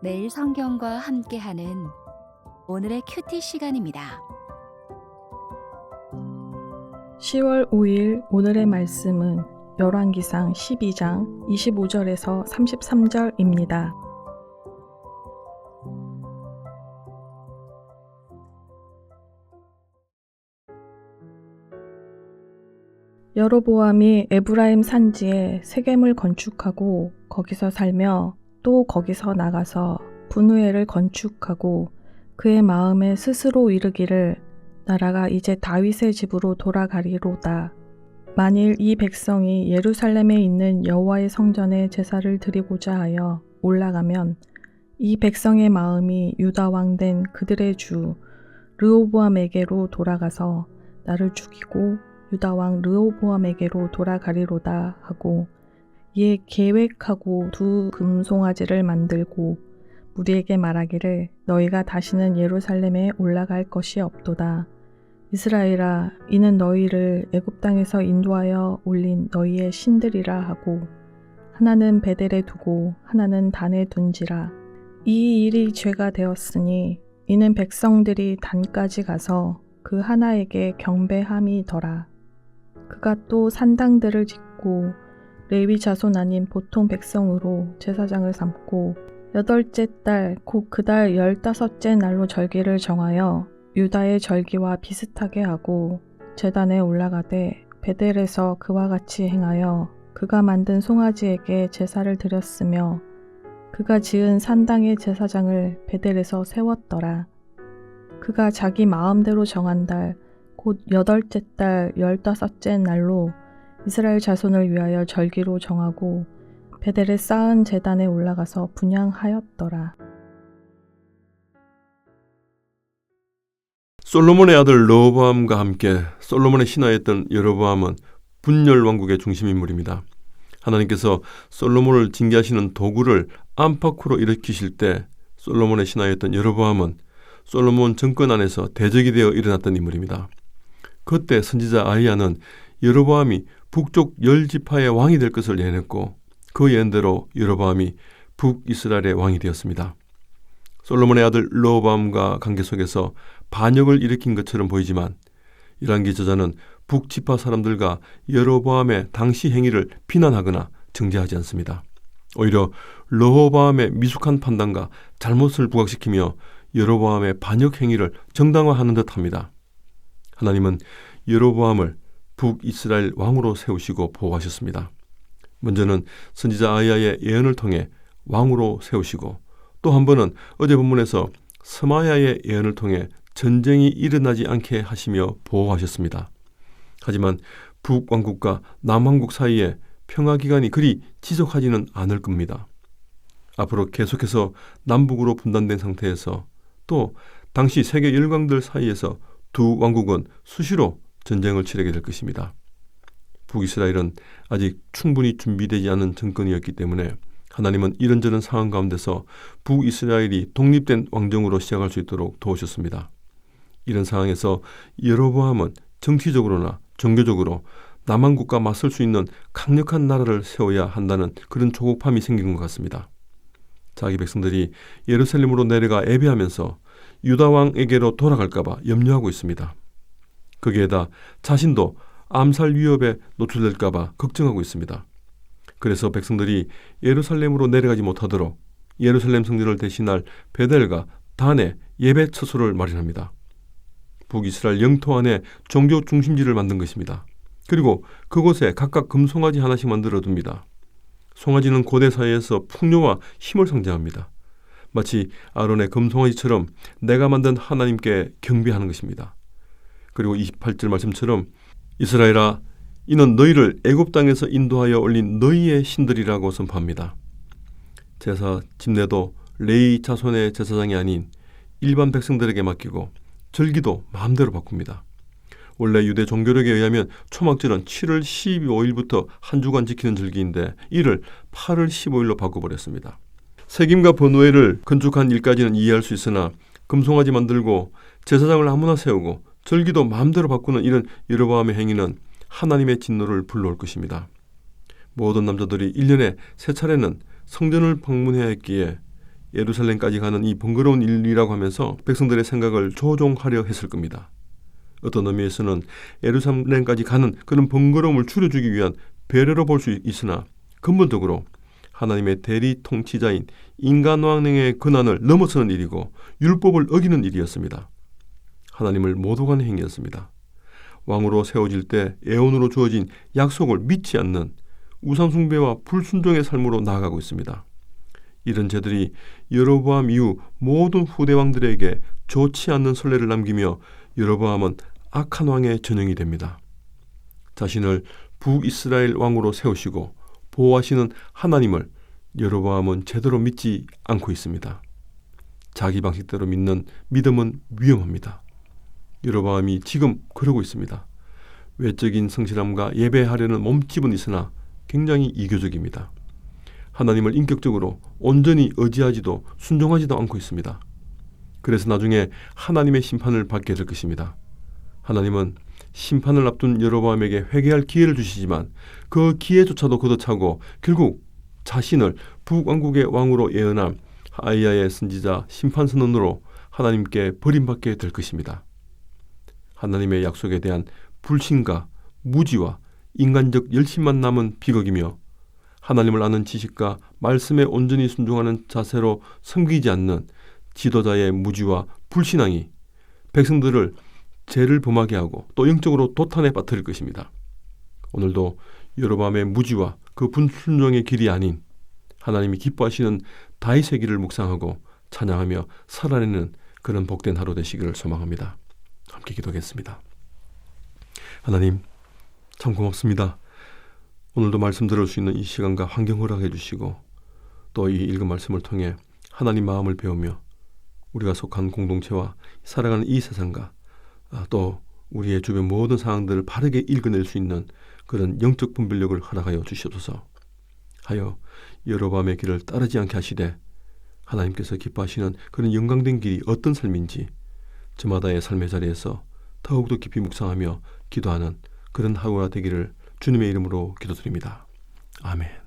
매일 성경과 함께하는 오늘의 큐티 시간입니다. 10월 5일 오늘의 말씀은 열왕기상 12장 25절에서 33절입니다. 여로보암이 에브라임 산지에 세겜을 건축하고 거기서 살며 또 거기서 나가서 분우엘을 건축하고 그의 마음에 스스로 이르기를 나라가 이제 다윗의 집으로 돌아가리로다. 만일 이 백성이 예루살렘에 있는 여호와의 성전에 제사를 드리고자 하여 올라가면 이 백성의 마음이 유다 왕 된 그들의 주 르호보암에게로 돌아가서 나를 죽이고 유다 왕 르호보암에게로 돌아가리로다 하고 이에 계획하고 두 금송아지를 만들고 무리에게 말하기를 너희가 다시는 예루살렘에 올라갈 것이 없도다. 이스라엘아, 이는 너희를 애굽 땅에서 인도하여 올린 너희의 신들이라 하고 하나는 베델에 두고 하나는 단에 둔지라. 이 일이 죄가 되었으니 이는 백성들이 단까지 가서 그 하나에게 경배함이더라. 그가 또 산당들을 짓고 레위 자손 아닌 보통 백성으로 제사장을 삼고 8째 달 곧 그 달 15째 날로 절기를 정하여 유다의 절기와 비슷하게 하고 제단에 올라가되 베델에서 그와 같이 행하여 그가 만든 송아지에게 제사를 드렸으며 그가 지은 산당의 제사장을 베델에서 세웠더라. 그가 자기 마음대로 정한 달 곧 8째 달 15째 날로 이스라엘 자손을 위하여 절기로 정하고 베델에 쌓은 제단에 올라가서 분향하였더라. 솔로몬의 아들 르호보암과 함께 솔로몬의 신하였던 여로보암은 분열 왕국의 중심 인물입니다. 하나님께서 솔로몬을 징계하시는 도구를 안팎으로 일으키실 때 솔로몬의 신하였던 여로보암은 솔로몬 정권 안에서 대적이 되어 일어났던 인물입니다. 그때 선지자 아히야는 여로보암이 북쪽 10지파의 왕이 될 것을 예언했고 그 예언대로 여로보암이 북이스라엘의 왕이 되었습니다. 솔로몬의 아들 르호보암과 관계 속에서 반역을 일으킨 것처럼 보이지만 열왕기 저자는 북지파 사람들과 여로보암의 당시 행위를 비난하거나 정죄하지 않습니다. 오히려 르호보암의 미숙한 판단과 잘못을 부각시키며 여로보암의 반역 행위를 정당화하는 듯합니다. 하나님은 여로보암을 북이스라엘 왕으로 세우시고 보호하셨습니다. 먼저는 선지자 아히야의 예언을 통해 왕으로 세우시고 또 한 번은 어제 본문에서 스마야의 예언을 통해 전쟁이 일어나지 않게 하시며 보호하셨습니다. 하지만 북왕국과 남왕국 사이에 평화기간이 그리 지속하지는 않을 겁니다. 앞으로 계속해서 남북으로 분단된 상태에서 또 당시 세계 열강들 사이에서 두 왕국은 수시로 전쟁을 치르게 될 것입니다. 북이스라엘은 아직 충분히 준비되지 않은 정권이었기 때문에 하나님은 이런저런 상황 가운데서 북이스라엘이 독립된 왕정으로 시작할 수 있도록 도우셨습니다. 이런 상황에서 여로보암은 정치적으로나 종교적으로 남왕국과 맞설 수 있는 강력한 나라를 세워야 한다는 그런 조급함이 생긴 것 같습니다. 자기 백성들이 예루살렘으로 내려가 예배하면서 유다 왕에게로 돌아갈까 봐 염려하고 있습니다. 거기에다 자신도 암살 위협에 노출될까 봐 걱정하고 있습니다. 그래서 백성들이 예루살렘으로 내려가지 못하도록 예루살렘 성전을 대신할 베델과 단에 예배 처소를 마련합니다. 북이스라엘 영토 안에 종교 중심지를 만든 것입니다. 그리고 그곳에 각각 금송아지 하나씩 만들어 둡니다. 송아지는 고대 사회에서 풍요와 힘을 상징합니다. 마치 아론의 금송아지처럼 내가 만든 하나님께 경배하는 것입니다. 그리고 28절 말씀처럼 이스라엘아, 이는 너희를 애굽 땅에서 인도하여 올린 너희의 신들이라고 선포합니다. 제사 집례도 레위 자손의 제사장이 아닌 일반 백성들에게 맡기고 절기도 마음대로 바꿉니다. 원래 유대 종교력에 의하면 초막절은 7월 15일부터 한 주간 지키는 절기인데 이를 8월 15일로 바꿔버렸습니다. 세김과 번우엘을 건축한 일까지는 이해할 수 있으나 금송아지 만들고 제사장을 아무나 세우고 절기도 마음대로 바꾸는 이런 여로보암의 행위는 하나님의 진노를 불러올 것입니다. 모든 남자들이 1년에 3차례는 성전을 방문해야 했기에 예루살렘까지 가는 이 번거로운 일이라고 하면서 백성들의 생각을 조종하려 했을 겁니다. 어떤 의미에서는 예루살렘까지 가는 그런 번거로움을 줄여주기 위한 배려로 볼 수 있으나 근본적으로 하나님의 대리 통치자인 인간왕의 권한을 넘어서는 일이고 율법을 어기는 일이었습니다. 하나님을 모독하는 행위였습니다. 왕으로 세워질 때 애원으로 주어진 약속을 믿지 않는 우상 숭배와 불순종의 삶으로 나아가고 있습니다. 이런 죄들이 여로보암 이후 모든 후대 왕들에게 좋지 않는 선례를 남기며 여로보암은 악한 왕의 전형이 됩니다. 자신을 북이스라엘 왕으로 세우시고 보호하시는 하나님을 여로보암은 제대로 믿지 않고 있습니다. 자기 방식대로 믿는 믿음은 위험합니다. 여로보암이 지금 그러고 있습니다. 외적인 성실함과 예배하려는 몸집은 있으나 굉장히 이교적입니다. 하나님을 인격적으로 온전히 의지하지도 순종하지도 않고 있습니다. 그래서 나중에 하나님의 심판을 받게 될 것입니다. 하나님은 심판을 앞둔 여로보암에게 회개할 기회를 주시지만 그 기회조차도 걷어차고 결국 자신을 북왕국의 왕으로 예언한 아이야의 선지자 심판 선언으로 하나님께 버림받게 될 것입니다. 하나님의 약속에 대한 불신과 무지와 인간적 열심만 남은 비극이며 하나님을 아는 지식과 말씀에 온전히 순종하는 자세로 섬기지 않는 지도자의 무지와 불신앙이 백성들을 죄를 범하게 하고 또 영적으로 도탄에 빠뜨릴 것입니다. 오늘도 여로보암의 무지와 그 불순종의 길이 아닌 하나님이 기뻐하시는 다윗의 길을 묵상하고 찬양하며 살아내는 그런 복된 하루 되시기를 소망합니다. 함께 기도하겠습니다. 하나님 참 고맙습니다. 오늘도 말씀 들을 수 있는 이 시간과 환경 허락해 주시고 또 이 읽은 말씀을 통해 하나님 마음을 배우며 우리가 속한 공동체와 살아가는 이 세상과 또 우리의 주변 모든 상황들을 바르게 읽어낼 수 있는 그런 영적 분별력을 허락하여 주시옵소서. 하여 여로보암의 길을 따르지 않게 하시되 하나님께서 기뻐하시는 그런 영광된 길이 어떤 삶인지 저마다의 삶의 자리에서 더욱더 깊이 묵상하며 기도하는 그런 하루가 되기를 주님의 이름으로 기도드립니다. 아멘.